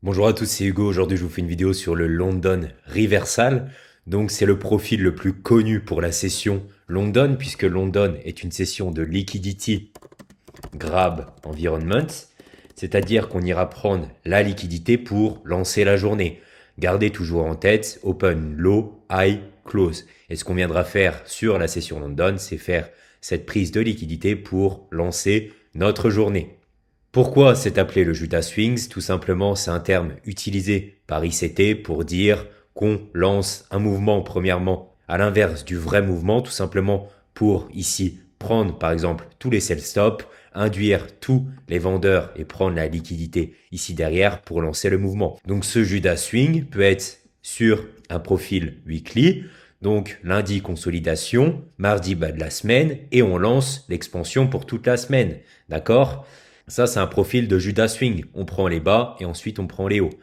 Bonjour à tous, c'est Hugo. Aujourd'hui, je vous fais une vidéo sur le London Reversal. Donc, c'est le profil le plus connu pour la session London, puisque London est une session de Liquidity Grab Environment. C'est-à-dire qu'on ira prendre la liquidité pour lancer la journée. Gardez toujours en tête Open, Low, High, Close. Et ce qu'on viendra faire sur la session London, c'est faire cette prise de liquidité pour lancer notre journée. Pourquoi c'est appelé le Judas Swings? Tout simplement, c'est un terme utilisé par ICT pour dire qu'on lance un mouvement premièrement à l'inverse du vrai mouvement, tout simplement pour ici prendre par exemple tous les sell stops, induire tous les vendeurs et prendre la liquidité ici derrière pour lancer le mouvement. Donc ce Judas Swing peut être sur un profil weekly, donc lundi consolidation, mardi bas de la semaine et on lance l'expansion pour toute la semaine. D'accord? Ça, c'est un profil de Judas Swing. On prend les bas et ensuite on prend les hauts.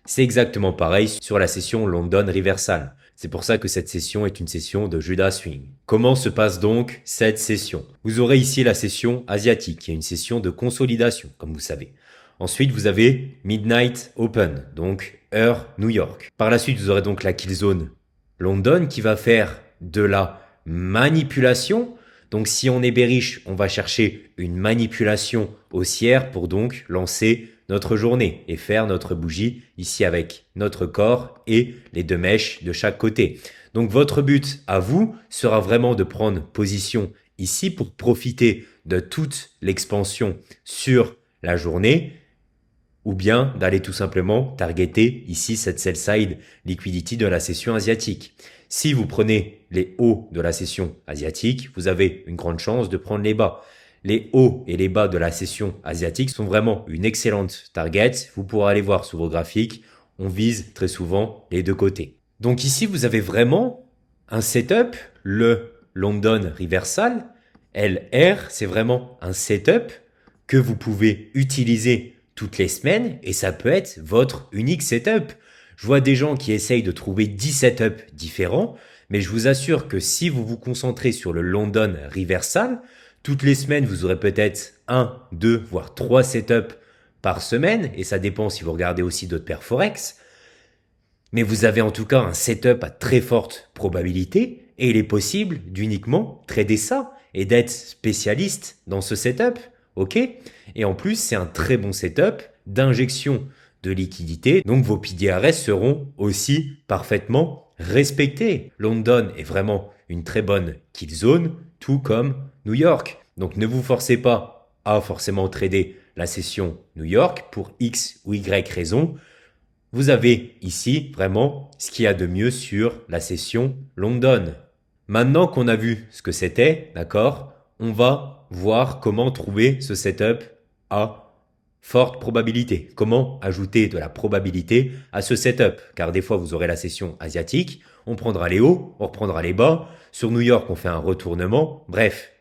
C'est exactement pareil sur la session London Reversal. C'est pour ça que cette session est une session de Judas Swing. Comment se passe donc cette session? Vous aurez ici la session asiatique, qui est une session de consolidation, comme vous savez. Ensuite, vous avez Midnight Open, donc heure New York. Par la suite, vous aurez donc la kill zone London qui va faire de la manipulation. Donc si on est bearish, on va chercher une manipulation haussière pour donc lancer notre journée et faire notre bougie ici avec notre corps et les deux mèches de chaque côté. Donc votre but à vous sera vraiment de prendre position ici pour profiter de toute l'expansion sur la journée ou bien d'aller tout simplement targeter ici cette sell side liquidity de la session asiatique. Si vous prenez les hauts de la session asiatique, vous avez une grande chance de prendre les bas. Les hauts et les bas de la session asiatique sont vraiment une excellente target. Vous pourrez aller voir sur vos graphiques. On vise très souvent les deux côtés. Donc ici, vous avez vraiment un setup, le London Reversal. LR, c'est vraiment un setup que vous pouvez utiliser toutes les semaines et ça peut être votre unique setup. Je vois des gens qui essayent de trouver 10 setups différents, mais je vous assure que si vous vous concentrez sur le London Reversal, toutes les semaines, vous aurez peut-être 1, 2, voire 3 setups par semaine, et ça dépend si vous regardez aussi d'autres paires Forex. Mais vous avez en tout cas un setup à très forte probabilité, et il est possible d'uniquement trader ça et d'être spécialiste dans ce setup. Ok? Et en plus, c'est un très bon setup d'injection de liquidité. Donc, vos PDRS seront aussi parfaitement respectés. London est vraiment une très bonne kill zone, tout comme New York. Donc, ne vous forcez pas à forcément trader la session New York pour X ou Y raison. Vous avez ici vraiment ce qu'il y a de mieux sur la session London. Maintenant qu'on a vu ce que c'était, d'accord, on va voir comment trouver ce setup à forte probabilité. Comment ajouter de la probabilité à ce setup? Car des fois, vous aurez la session asiatique, on prendra les hauts, on reprendra les bas. Sur New York, on fait un retournement. Bref,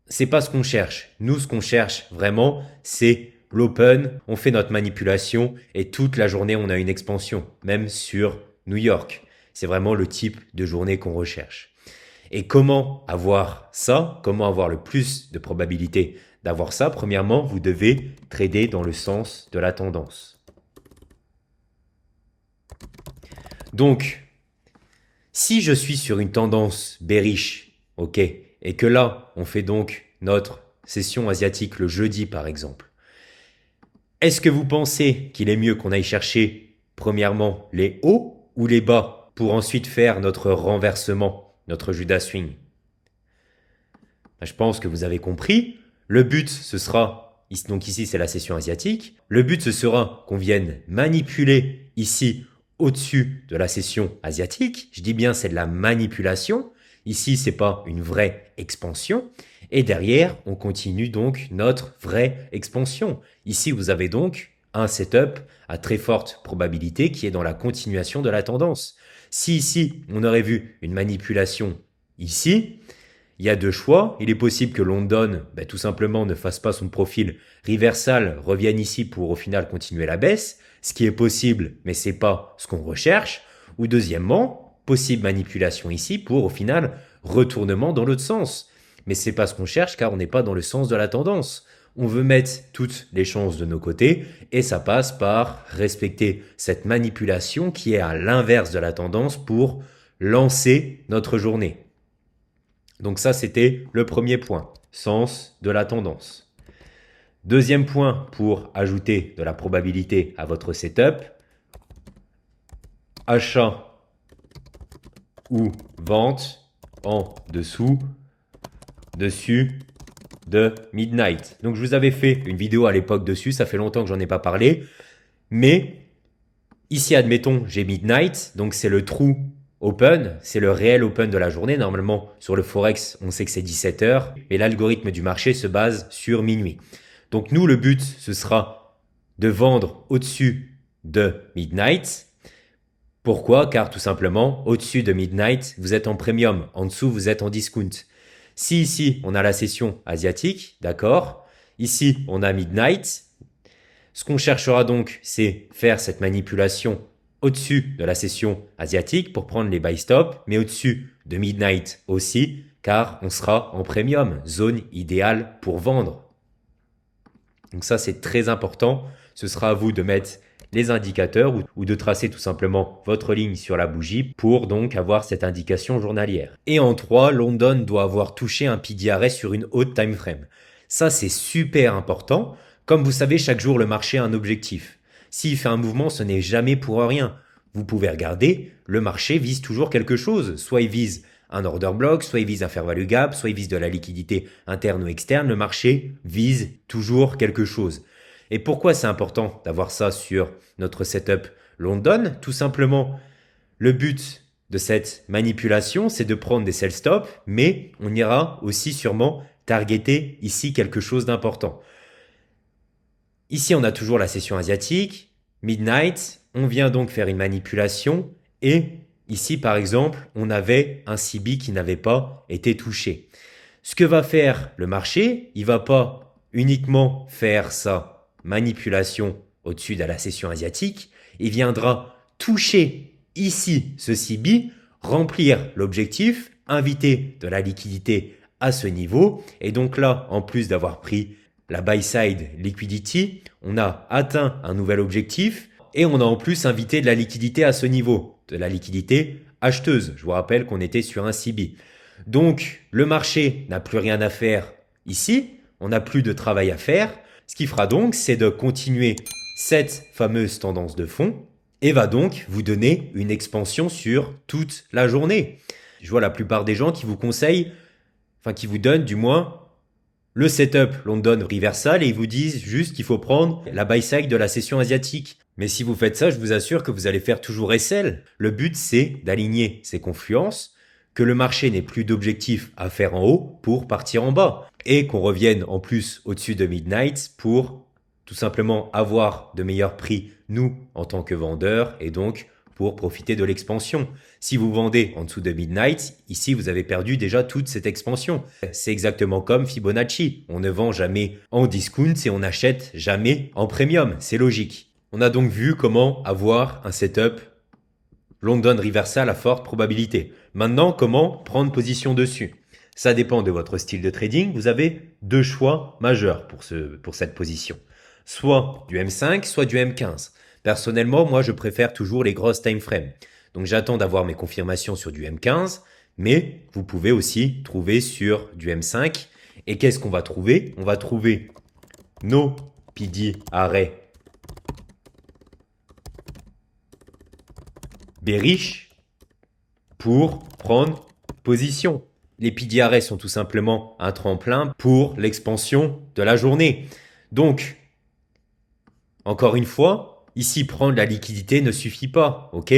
c'est pas ce qu'on cherche. Nous, ce qu'on cherche vraiment, c'est l'open. On fait notre manipulation et toute la journée, on a une expansion, même sur New York. C'est vraiment le type de journée qu'on recherche. Et comment avoir ça? Comment avoir le plus de probabilité d'avoir ça? Premièrement, vous devez trader dans le sens de la tendance. Donc, si je suis sur une tendance bearish, ok, et que là, on fait donc notre session asiatique le jeudi par exemple, est-ce que vous pensez qu'il est mieux qu'on aille chercher premièrement les hauts ou les bas pour ensuite faire notre renversement, notre Judas Swing? Je pense que vous avez compris. Le but, ce sera, donc ici c'est la session asiatique, le but ce sera qu'on vienne manipuler ici au-dessus de la session asiatique. Je dis bien c'est de la manipulation. Ici c'est pas une vraie expansion. Et derrière, on continue donc notre vraie expansion. Ici vous avez donc un setup à très forte probabilité qui est dans la continuation de la tendance. Si ici on aurait vu une manipulation ici, il y a deux choix. Il est possible que London, tout simplement, ne fasse pas son profil reversal, revienne ici pour au final continuer la baisse, ce qui est possible, mais c'est pas ce qu'on recherche. Ou deuxièmement, possible manipulation ici pour au final retournement dans l'autre sens. Mais c'est pas ce qu'on cherche car on n'est pas dans le sens de la tendance. On veut mettre toutes les chances de nos côtés et ça passe par respecter cette manipulation qui est à l'inverse de la tendance pour lancer notre journée. Donc ça, c'était le premier point, sens de la tendance. Deuxième point pour ajouter de la probabilité à votre setup, achat ou vente en dessous, dessus de midnight. Donc je vous avais fait une vidéo à l'époque dessus, ça fait longtemps que j'en ai pas parlé, mais ici admettons j'ai midnight, donc c'est le true open, c'est le réel open de la journée. Normalement sur le forex on sait que c'est 17 heures et l'algorithme du marché se base sur minuit. Donc nous le but ce sera de vendre au-dessus de midnight. Pourquoi? Car tout simplement, au-dessus de midnight, vous êtes en premium, en dessous, vous êtes en discount. Si ici, on a la session asiatique, d'accord? Ici, on a midnight. Ce qu'on cherchera donc, c'est faire cette manipulation au-dessus de la session asiatique pour prendre les buy stop, mais au-dessus de midnight aussi, car on sera en premium, zone idéale pour vendre. Donc ça, c'est très important. Ce sera à vous de mettre les indicateurs ou de tracer tout simplement votre ligne sur la bougie pour donc avoir cette indication journalière. Et en 3, London doit avoir touché un PDRS sur une haute time frame. Ça, c'est super important. Comme vous savez, chaque jour, le marché a un objectif. S'il fait un mouvement, ce n'est jamais pour rien. Vous pouvez regarder, le marché vise toujours quelque chose. Soit il vise un order block, soit il vise un fair value gap, soit il vise de la liquidité interne ou externe. Le marché vise toujours quelque chose. Et pourquoi c'est important d'avoir ça sur notre setup London? Tout simplement, le but de cette manipulation, c'est de prendre des sell stops, mais on ira aussi sûrement targeter ici quelque chose d'important. Ici, on a toujours la session asiatique, midnight, on vient donc faire une manipulation et ici, par exemple, on avait un CB qui n'avait pas été touché. Ce que va faire le marché, il va pas uniquement faire ça manipulation au-dessus de la session asiatique, il viendra toucher ici ce CB, remplir l'objectif, inviter de la liquidité à ce niveau. Et donc là, en plus d'avoir pris la buy side liquidity, on a atteint un nouvel objectif et on a en plus invité de la liquidité à ce niveau, de la liquidité acheteuse. Je vous rappelle qu'on était sur un CB. Donc le marché n'a plus rien à faire ici, on n'a plus de travail à faire. Ce qu'il fera donc, c'est de continuer cette fameuse tendance de fond et va donc vous donner une expansion sur toute la journée. Je vois la plupart des gens qui vous conseillent, enfin qui vous donnent du moins le setup London Reversal et ils vous disent juste qu'il faut prendre la buy side de la session asiatique. Mais si vous faites ça, je vous assure que vous allez faire toujours SL. Le but, c'est d'aligner ces confluences, que le marché n'ait plus d'objectif à faire en haut pour partir en bas et qu'on revienne en plus au-dessus de midnight pour tout simplement avoir de meilleurs prix, nous, en tant que vendeurs et donc pour profiter de l'expansion. Si vous vendez en dessous de midnight, ici, vous avez perdu déjà toute cette expansion. C'est exactement comme Fibonacci. On ne vend jamais en discount et on n'achète jamais en premium. C'est logique. On a donc vu comment avoir un setup London Reversal à forte probabilité. Maintenant, comment prendre position dessus? Ça dépend de votre style de trading. Vous avez deux choix majeurs pour cette position. Soit du M5, soit du M15. Personnellement, moi, je préfère toujours les grosses time frames. Donc, j'attends d'avoir mes confirmations sur du M15, mais vous pouvez aussi trouver sur du M5. Et qu'est-ce qu'on va trouver? On va trouver nos PD arrêts bearish pour prendre position. Les PD arrêts sont tout simplement un tremplin pour l'expansion de la journée. Donc, encore une fois, ici, prendre la liquidité ne suffit pas, ok?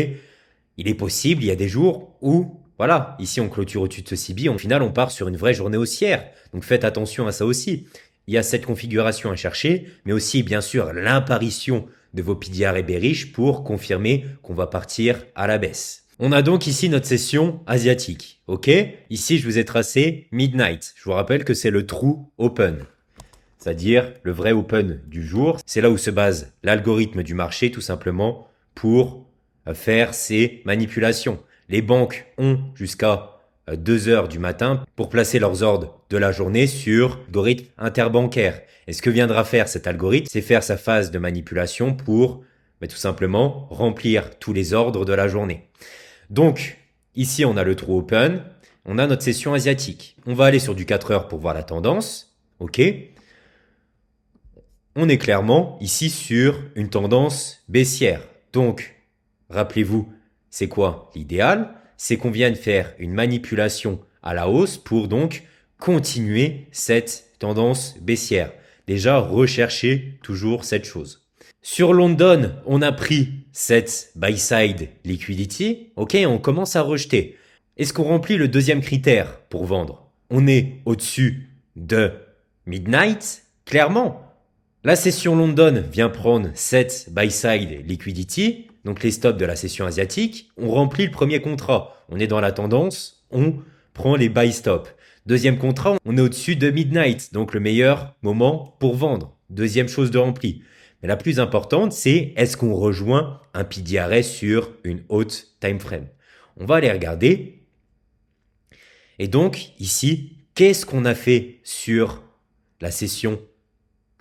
Il est possible, il y a des jours où, voilà, ici on clôture au-dessus de ce CB, au final on part sur une vraie journée haussière. Donc faites attention à ça aussi. Il y a cette configuration à chercher, mais aussi bien sûr l'apparition de vos PDR et bearish pour confirmer qu'on va partir à la baisse. On a donc ici notre session asiatique, ok? Ici je vous ai tracé midnight. Je vous rappelle que c'est le true open. C'est-à-dire le vrai open du jour. C'est là où se base l'algorithme du marché tout simplement pour faire ces manipulations. Les banques ont jusqu'à 2 heures du matin pour placer leurs ordres de la journée sur l'algorithme interbancaire. Et ce que viendra faire cet algorithme, c'est faire sa phase de manipulation pour tout simplement remplir tous les ordres de la journée. Donc, ici, on a le true open, on a notre session asiatique. On va aller sur du 4 heures pour voir la tendance. OK. On est clairement ici sur une tendance baissière. Donc, rappelez-vous, c'est quoi l'idéal? C'est qu'on vienne faire une manipulation à la hausse pour donc continuer cette tendance baissière. Déjà, recherchez toujours cette chose. Sur London, on a pris cette buy-side liquidity. OK, on commence à rejeter. Est-ce qu'on remplit le deuxième critère pour vendre? On est au-dessus de midnight, clairement. La session London vient prendre cette buy-side liquidity, donc les stops de la session asiatique. On remplit le premier contrat. On est dans la tendance, on prend les buy stops. Deuxième contrat, on est au-dessus de midnight, donc le meilleur moment pour vendre. Deuxième chose de rempli. Mais la plus importante, c'est est-ce qu'on rejoint un PDRS sur une haute time frame? On va aller regarder. Et donc, ici, qu'est-ce qu'on a fait sur la session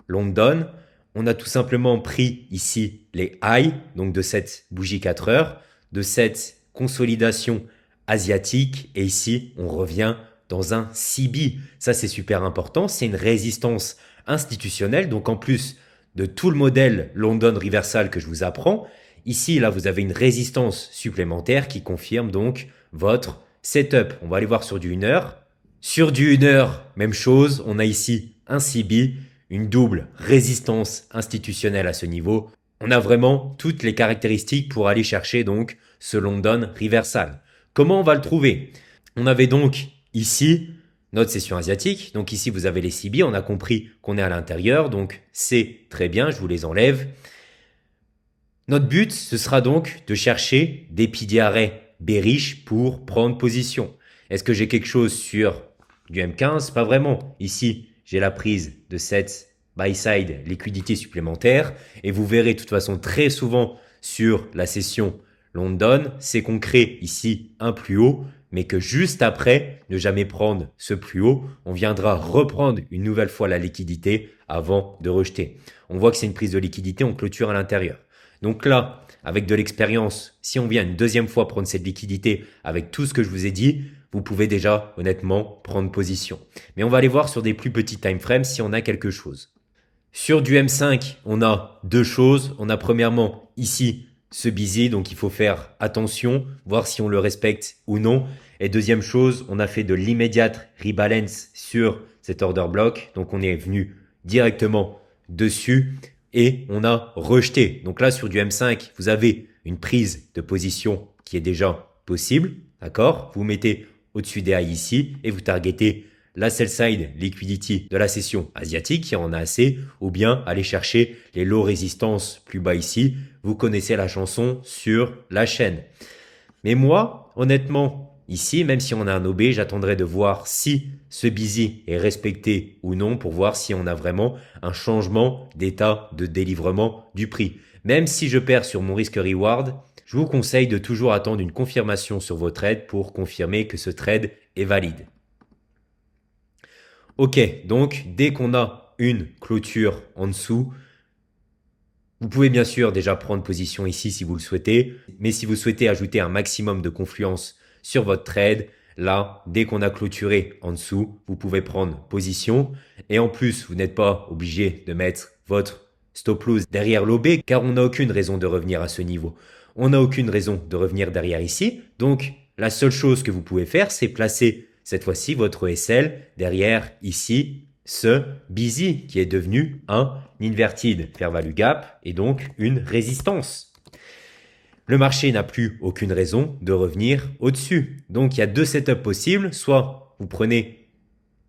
London? On a tout simplement pris ici les highs, donc de cette bougie 4 heures, de cette consolidation asiatique. Et ici, on revient dans un CB. Ça, c'est super important. C'est une résistance institutionnelle. Donc, en plus de tout le modèle London Reversal que je vous apprends, ici, là, vous avez une résistance supplémentaire qui confirme donc votre setup. On va aller voir sur du 1 heure. Sur du 1 heure, même chose. On a ici un CB, une double résistance institutionnelle à ce niveau. On a vraiment toutes les caractéristiques pour aller chercher donc ce London Reversal. Comment on va le trouver? On avait donc ici notre session asiatique. Donc ici, vous avez les CB. On a compris qu'on est à l'intérieur. Donc c'est très bien, je vous les enlève. Notre but, ce sera donc de chercher des PDRS bearish pour prendre position. Est-ce que j'ai quelque chose sur du M15? Pas vraiment. Ici, j'ai la prise de cette buy-side liquidité supplémentaire. Et vous verrez de toute façon très souvent sur la session London, c'est qu'on crée ici un plus haut, mais que juste après, ne jamais prendre ce plus haut, on viendra reprendre une nouvelle fois la liquidité avant de rejeter. On voit que c'est une prise de liquidité, on clôture à l'intérieur. Donc là, avec de l'expérience, si on vient une deuxième fois prendre cette liquidité avec tout ce que je vous ai dit, vous pouvez déjà honnêtement prendre position. Mais on va aller voir sur des plus petits time frames si on a quelque chose. Sur du M5, on a deux choses. On a premièrement ici ce busy, donc il faut faire attention, voir si on le respecte ou non. Et deuxième chose, on a fait de l'immédiate rebalance sur cet order block. Donc on est venu directement dessus et on a rejeté. Donc là, sur du M5, vous avez une prise de position qui est déjà possible. D'accord? Vous mettez au-dessus des highs ici et vous targetez la sell side liquidity de la session asiatique qui en a assez, ou bien aller chercher les low résistance plus bas ici. Vous connaissez la chanson sur la chaîne. Mais moi, honnêtement, ici, même si on a un OB, j'attendrai de voir si ce busy est respecté ou non pour voir si on a vraiment un changement d'état de délivrement du prix. Même si je perds sur mon risque reward, je vous conseille de toujours attendre une confirmation sur vos trades pour confirmer que ce trade est valide. Ok, donc dès qu'on a une clôture en dessous, vous pouvez bien sûr déjà prendre position ici si vous le souhaitez, mais si vous souhaitez ajouter un maximum de confluence sur votre trade, là, dès qu'on a clôturé en dessous, vous pouvez prendre position. Et en plus, vous n'êtes pas obligé de mettre votre stop loss derrière l'OB car on n'a aucune raison de revenir à ce niveau. On n'a aucune raison de revenir derrière ici. Donc, la seule chose que vous pouvez faire, c'est placer cette fois-ci votre SL derrière ici ce busy qui est devenu un inverted fair value gap et donc une résistance. Le marché n'a plus aucune raison de revenir au-dessus. Donc, il y a deux setups possibles. Soit vous prenez,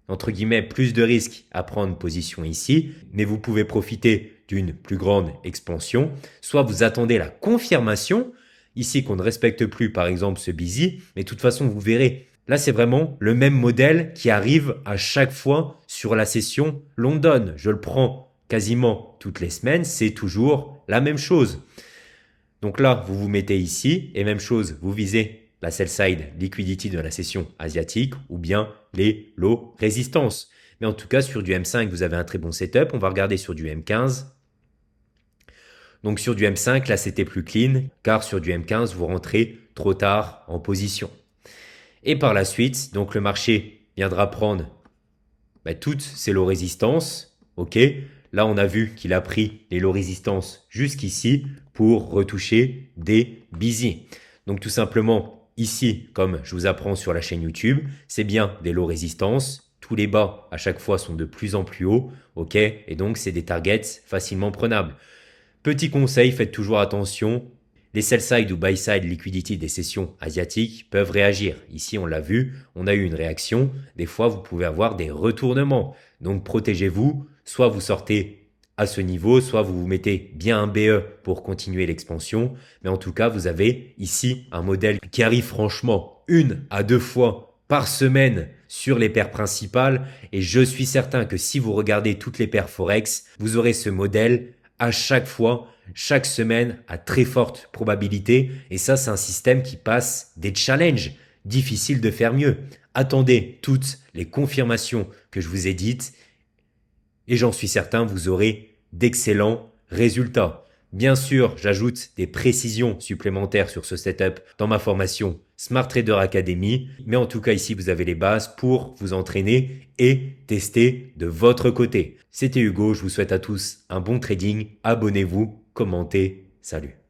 entre guillemets, plus de risques à prendre position ici, mais vous pouvez profiter d'une plus grande expansion. Soit vous attendez la confirmation, ici qu'on ne respecte plus, par exemple, ce busy. Mais de toute façon, vous verrez, là, c'est vraiment le même modèle qui arrive à chaque fois sur la session London. Je le prends quasiment toutes les semaines. C'est toujours la même chose. Donc là, vous vous mettez ici et même chose, vous visez la sell side liquidity de la session asiatique ou bien les low résistance. Mais en tout cas, sur du M5, vous avez un très bon setup. On va regarder sur du M15. Donc sur du M5, là, c'était plus clean, car sur du M15, vous rentrez trop tard en position. Et par la suite, donc le marché viendra prendre toutes ces low résistances. Ok, là, on a vu qu'il a pris les low résistances jusqu'ici pour retoucher des busy. Donc tout simplement, ici, comme je vous apprends sur la chaîne YouTube, c'est bien des low résistances. Tous les bas à chaque fois sont de plus en plus hauts, ok, et donc c'est des targets facilement prenables. Petit conseil, faites toujours attention, les sell side ou buy side liquidity des sessions asiatiques peuvent réagir. Ici, on l'a vu, on a eu une réaction. Des fois, vous pouvez avoir des retournements. Donc, protégez-vous. Soit vous sortez à ce niveau, soit vous vous mettez bien un BE pour continuer l'expansion. Mais en tout cas, vous avez ici un modèle qui arrive franchement 1 à 2 fois par semaine sur les paires principales. Et je suis certain que si vous regardez toutes les paires Forex, vous aurez ce modèle à chaque fois, chaque semaine, à très forte probabilité. Et ça, c'est un système qui passe des challenges. Difficile de faire mieux. Attendez toutes les confirmations que je vous ai dites et j'en suis certain, vous aurez d'excellents résultats. Bien sûr, j'ajoute des précisions supplémentaires sur ce setup dans ma formation Smart Trader Academy. Mais en tout cas, ici, vous avez les bases pour vous entraîner et tester de votre côté. C'était Hugo, je vous souhaite à tous un bon trading. Abonnez-vous, commentez. Salut.